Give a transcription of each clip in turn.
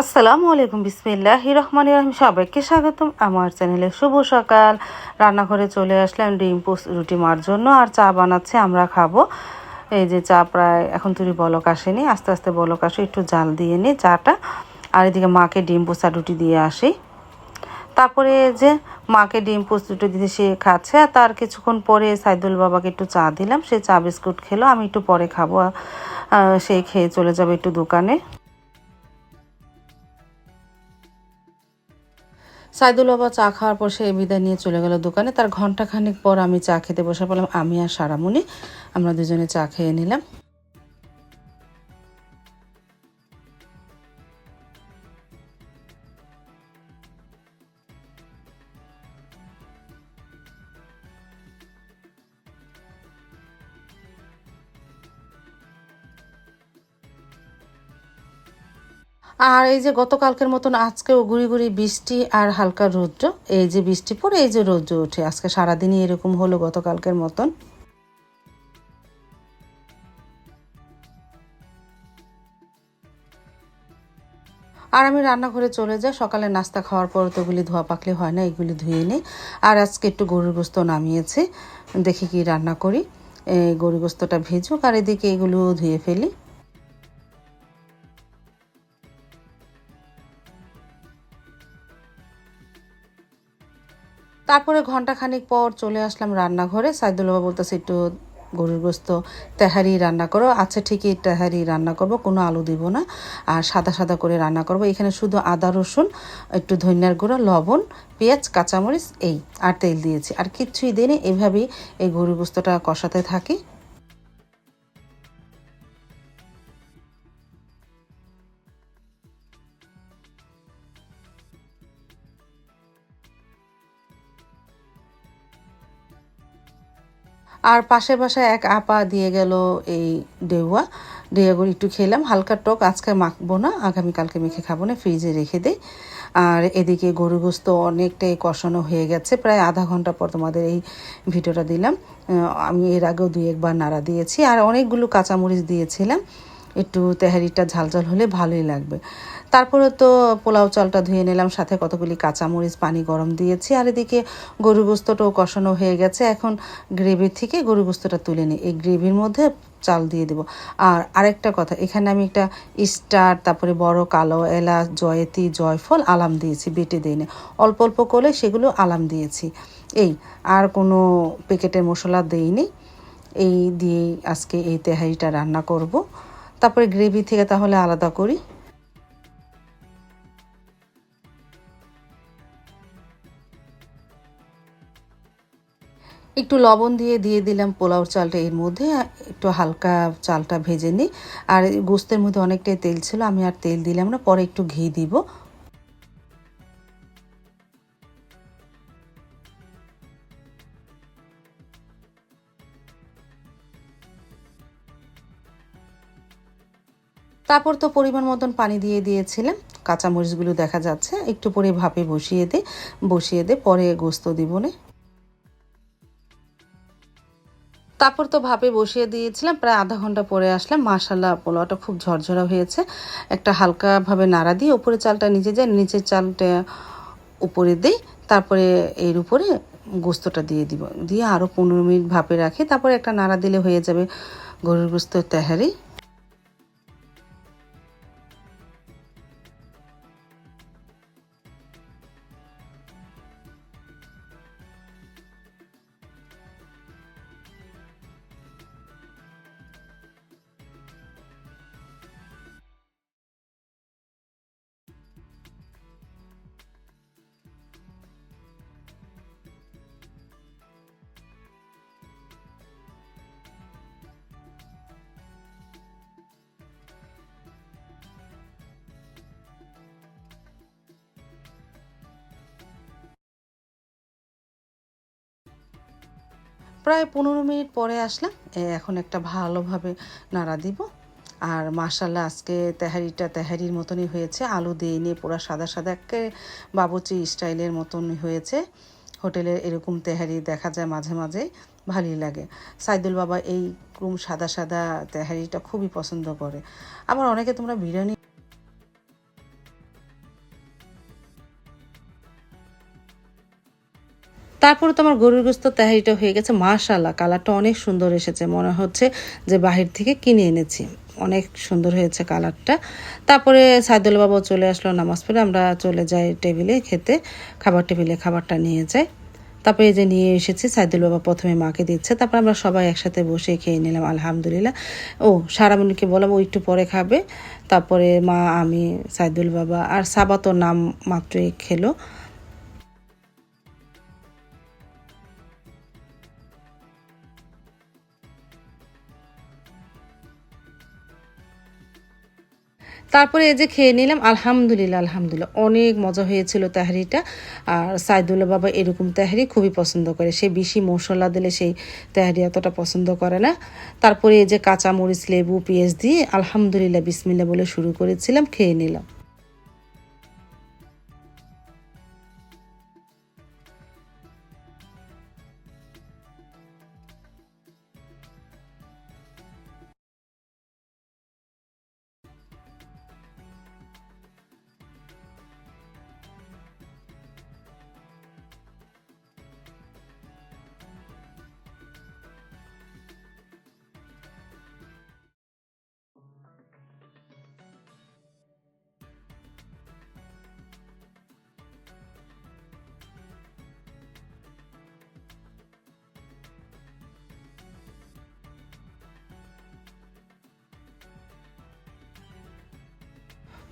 আসসালামু আলাইকুম, বিসমিল্লাহির রহমানির রহিম। সবাইকে স্বাগতম আমার চ্যানেলে। শুভ সকাল। রান্নাঘরে চলে আসলাম ডিম পোস্ট রুটি মার জন্য, আর চা বানাচ্ছে, আমরা খাবো। এই যে চা প্রায় এখন তুই বলক আসেনি, আস্তে আস্তে বলক আসে, একটু জাল দিয়ে নিই চাটা। আর এদিকে মাকে ডিম পোস্ট আর রুটি দিয়ে আসি। তারপরে যে মাকে ডিম পোস্ট রুটি দিতে সে খাচ্ছে, আর তার কিছুক্ষণ পরে সাইদুল বাবাকে একটু চা দিলাম, সে চা বিস্কুট খেলো, আমি একটু পরে খাবো। সে খেয়ে চলে যাবে একটু দোকানে। সাইদুল বাবা চা খাওয়ার পর সে বিদায় নিয়ে চলে গেল দোকানে। তার ঘন্টাখানেক পর আমি চা খেতে বসে পড়লাম, আমি আর সারামণি। আমরা দুজনে চা খেয়ে নিলাম। আর এই যে গতকালকের মতন আজকেও গুড়ি গুড়ি বৃষ্টি আর হালকা রৌদ্র। এই যে বৃষ্টি পড়ে, এই যে রৌদ্র ওঠে, আজকে সারাদিনই এরকম হলো গতকালকের মতন। আর আমি রান্নাঘরে চলে যাই। সকালে নাস্তা খাওয়ার পর তো এগুলি ধোয়া পাকলে হয় না, এগুলি ধুয়ে নিই। আর আজকে একটু গরুর গোস্ত নামিয়েছি, দেখি কি রান্না করি। গরুর গোস্তটা ভেজুক, আর এদিকে এগুলো ধুয়ে ফেলি। তারপরে ঘন্টাখানিক পর চলে আসলাম রান্নাঘরে। সাইদুল বাবা বলতেছে একটু গরুর গোস্ত তেহারি রান্না করো। আচ্ছা ঠিকই, তেহারি রান্না করব, কোনো আলু দিব না, আর সাদা সাদা করে রান্না করব। এখানে শুধু আদা রসুন, একটু ধনিয়ার গুঁড়ো, লবণ, পেঁয়াজ, কাঁচামরিচ, এই আর তেল দিয়েছি, আর কিচ্ছুই দিইনি। এভাবেই এই গরুর গোস্তটা কষাতে থাকি। আর পাশের বাসায় এক আপা দিয়ে গেল এই ডেউয়া। ডেউয়াগুলো একটু খেলাম, হালকা টক, আজকে মাখবো না, আগামীকালকে মেখে খাবো না, ফ্রিজে রেখে দিই। আর এদিকে গরু গোস্ত অনেকটাই কষানো হয়ে গেছে, প্রায় আধা ঘন্টা পর তোমাদের এই ভিডিওটা দিলাম। আমি এর আগেও দুই একবার নাড়া দিয়েছি, আর অনেকগুলো কাঁচামরিচ দিয়েছিলাম। একটু তেহারিটা ঝালঝাল হলে ভালোই লাগবে। তারপরে তো পোলাও চালটা ধুয়ে নিলাম, সাথে কতগুলি কাঁচামরিচ পানি গরম দিয়েছি। আর এদিকে গরু গোস্তটাও কষানো হয়ে গেছে। এখন গ্রেভি থেকে গরু গোস্তটা তুলে নিই, এই গ্রেভির মধ্যে চাল দিয়ে দেবো। আর আরেকটা কথা, এখানে আমি একটা স্টার, তারপরে বড় কালো এলাচ, জয়িত্রী, জয়ফল আলাম দিয়েছি, বেটে দিই না, অল্প অল্প করে সেগুলো আলাম দিয়েছি। এই আর কোনো প্যাকেটের মশলা দেইনি। এই দিয়েই আজকে এই তেহারিটা রান্না করব। তারপরে গ্রেভি থেকে তাহলে আলাদা করি। একটু লবণ দিয়ে দিয়ে দিলাম পোলাও চালটা এর মধ্যে, একটু হালকা চালটা ভেজে নিই। আর গোস্তের মধ্যে অনেকটাই তেল ছিল, আমি আর তেল দিলাম না, পরে একটু ঘি দিব। তারপর তো পরিমাণ মতন পানি দিয়ে দিয়েছিলাম। কাঁচামরিচগুলো দেখা যাচ্ছে, একটু পরে ভাপে বসিয়ে দে, পরে গোস্ত দিব না। তারপর তো ভাপে বসিয়ে দিয়েছিলাম, প্রায় আধা ঘন্টা পরে আসলাম। মাশাল্লাহ পোলাওটা খুব ঝরঝরা হয়েছে। একটা হালকাভাবে নাড়া দিয়ে উপরে চালটা নিচে যায়, নিচের চালটা উপরে দিই। তারপরে এর উপরে গোস্তটা দিয়ে দিব, দিয়ে আরও 15 মিনিট ভাপে রাখি। তারপরে একটা নাড়া দিলে হয়ে যাবে গরুর গোস্তের তেহারি। প্রায় 15 মিনিট পরে আসলাম। এখন একটা ভালোভাবে নাড়া দিব। আর মাশাল্লাহ আজকে তেহারির মতনই হয়েছে, আলু দিয়ে নিয়ে পুরো সাদা সাদা একে বাবুচি স্টাইলের মতনই হয়েছে। হোটেলের এরকম তেহারি দেখা যায় মাঝে মাঝে, ভালোই লাগে। সাইদুল বাবা এই সাদা সাদা তেহারিটা খুবই পছন্দ করে। আবার অনেকে তোমরা বিরিয়ানি তারপরে তো আমার গরুর গোস্ত তেহারিটা হয়ে গেছে। মাশাআল্লাহ, কালারটা অনেক সুন্দর এসেছে, মনে হচ্ছে যে বাহির থেকে কিনে এনেছি। অনেক সুন্দর হয়েছে কালারটা। তারপরে সাইদুল বাবাও চলে আসলো নামাজ পড়ে। আমরা চলে যাই টেবিলে খেতে, খাবার টেবিলে খাবারটা নিয়ে যাই। তারপরে এই যে নিয়ে এসেছি, সাইদুল বাবা প্রথমে মাকে দিচ্ছে, তারপর আমরা সবাই একসাথে বসে খেয়ে নিলাম আলহামদুলিল্লাহ। ও সারামণিকে বললাম ও একটু পরে খাবে, তারপরে মা, আমি, সাইদুল বাবা আর সাবা তো নাম মাত্রই খেলো। তারপরে এই যে খেয়ে নিলাম আলহামদুলিল্লাহ, আলহামদুলিল্লাহ অনেক মজা হয়েছিল তেহারিটা। আর সাইদুল্লাহ বাবা এরকম তেহারি খুবই পছন্দ করে, সে বেশি মশলা দিলে সেই তেহারি এতটা পছন্দ করে না। তারপরে এই যে কাঁচা মরিচ, লেবু, পেঁয়াজ দিয়ে আলহামদুলিল্লাহ বিসমিল্লাহ বলে শুরু করেছিলাম, খেয়ে নিলাম।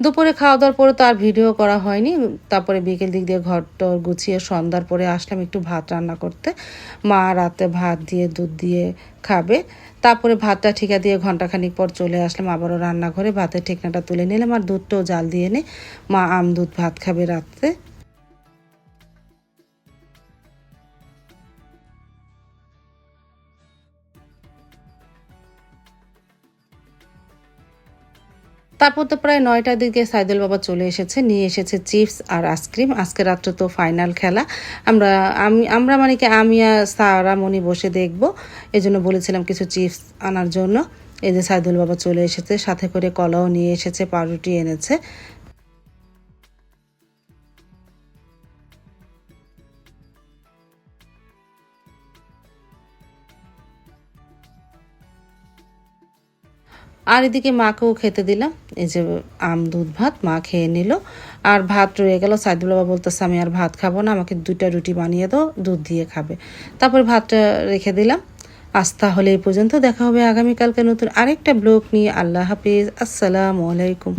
দুপুরে খাওয়া দাওয়ার পরে তো আর ভিডিও করা হয়নি। তারপরে বিকেল দিক দিয়ে ঘর টর গুছিয়ে সন্ধ্যার পরে আসলাম একটু ভাত রান্না করতে। মা রাতে ভাত দিয়ে দুধ দিয়ে খাবে। তারপরে ভাতটা ঠিকা দিয়ে ঘন্টাখানিক পর চলে আসলাম আবারও রান্নাঘরে, ভাতের ঠেকনাটা তুলে নিলাম আর দুধটাও জাল দিয়ে নে, মা আম দুধ ভাত খাবে রাত্রে। তারপর তো প্রায় ৯টার দিকে সাইদুল বাবা চলে এসেছে, নিয়ে এসেছে চিপস আর আইসক্রিম। আজকে রাত্রে তো ফাইনাল খেলা। আমরা আমরা মানে কি আমি আর সারা মনি বসে দেখবো, এই জন্য বলেছিলাম কিছু চিপস আনার জন্য। এই যে সাইদুল বাবা চলে এসেছে, সাথে করে কলাও নিয়ে এসেছে, পাউরুটি এনেছে। আর এদিকে মাকেও খেতে দিলাম। এই যে আম দুধ ভাত মা খেয়ে নিল। আর ভাত রয়ে গেল, সাইদুল বাবা বলতেছে আমি আর ভাত খাবো না, আমাকে 2টা রুটি বানিয়ে দাও, দুধ দিয়ে খাবে। তারপর ভাতটা রেখে দিলাম। আজ তাহলে এই পর্যন্ত, দেখা হবে আগামীকালকে নতুন আরেকটা ব্লগ নিয়ে। আল্লাহ হাফিজ, আসসালামু আলাইকুম।